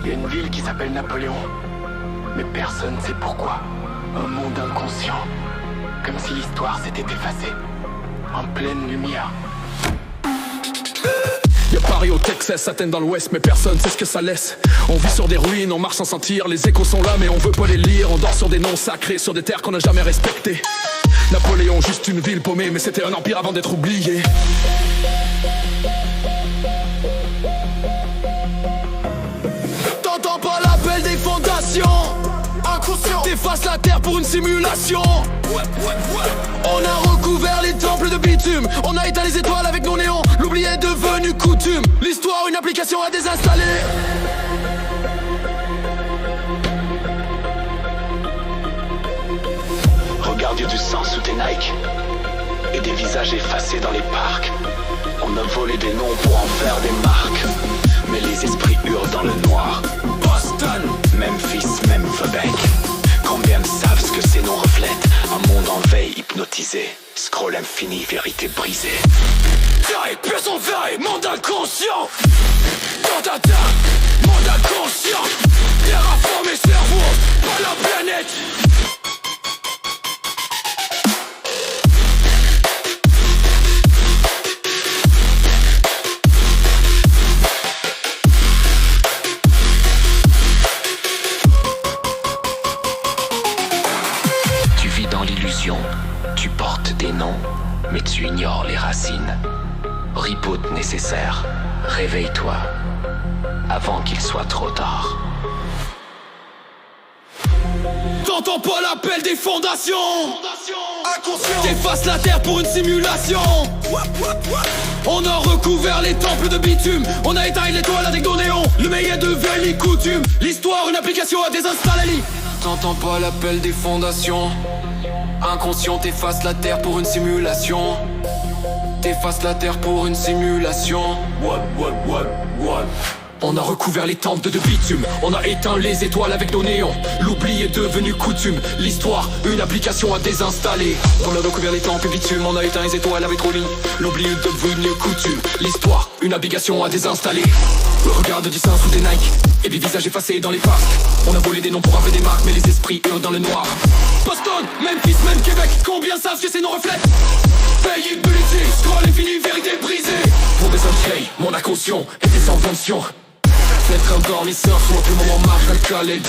y a une ville qui s'appelle Napoléon, mais personne ne sait pourquoi. Un monde inconscient, comme si l'histoire s'était effacée, en pleine lumière. Y'a Paris au Texas, Athènes dans l'ouest, mais personne sait ce que ça laisse. On vit sur des ruines, on marche sans sentir, les échos sont là mais on veut pas les lire. On dort sur des noms sacrés, sur des terres qu'on n'a jamais respectées. Napoléon, juste une ville paumée, mais c'était un empire avant d'être oublié. T'entends pas l'appel des fondations? Inconscient, t'effaces la terre pour une simulation. On a recouvert les temples de bitume, on a éteint les étoiles avec nos néons. L'oubli est devenu coutume, l'histoire une application à désinstaller. Regarde, y'a du sang sous tes Nike et des visages effacés dans les parcs. On a volé des noms pour en faire des marques, mais les esprits hurlent dans le noir. Boston, Memphis, même Québec. Combien savent ce que ces noms reflètent? Un monde en veille hypnotisé, scroll infini, vérité brisée. Veille, personne veille, monde inconscient. Dans ta terre, monde inconscient. Terraformer cerveau, pas la planète. Tu portes des noms, mais tu ignores les racines. Reboot nécessaire, réveille-toi, avant qu'il soit trop tard. T'entends pas l'appel des fondations? Inconscient, t'effaces la terre pour une simulation. On a recouvert les temples de bitume, on a éteint l'étoile avec nos néons. Le meilleur est devenu coutume, l'histoire une application à désinstaller. T'entends pas l'appel des fondations? Inconscient, t'effaces la terre pour une simulation. T'effaces la terre pour une simulation. On a recouvert les temples de bitume, on a éteint les étoiles avec nos néons. L'oubli est devenu coutume, l'histoire une application à désinstaller. On a recouvert les temples de bitume, on a éteint les étoiles avec nos lignes. L'oubli est devenu coutume, l'histoire une application à désinstaller. Regarde du sang sous tes Nike et des visages effacés dans les parcs. On a volé des noms pour avoir des marques, mais les esprits hurlent dans le noir. Boston, Memphis, même Québec, combien savent que c'est nos reflets? Veille hypnotisé, scroll infini, vérité brisée. Pour des soleils, mon inconscient et des inventions. Être un dormisseur, soit que le moment marche à Khaled.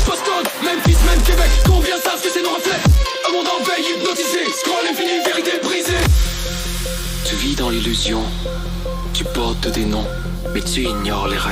Boston, Memphis, même Québec, combien savent que c'est nos reflets? Un monde en veille hypnotisé, scroll infini, vérité brisée. Tu vis dans l'illusion, tu portes des noms, mais tu ignores les racines.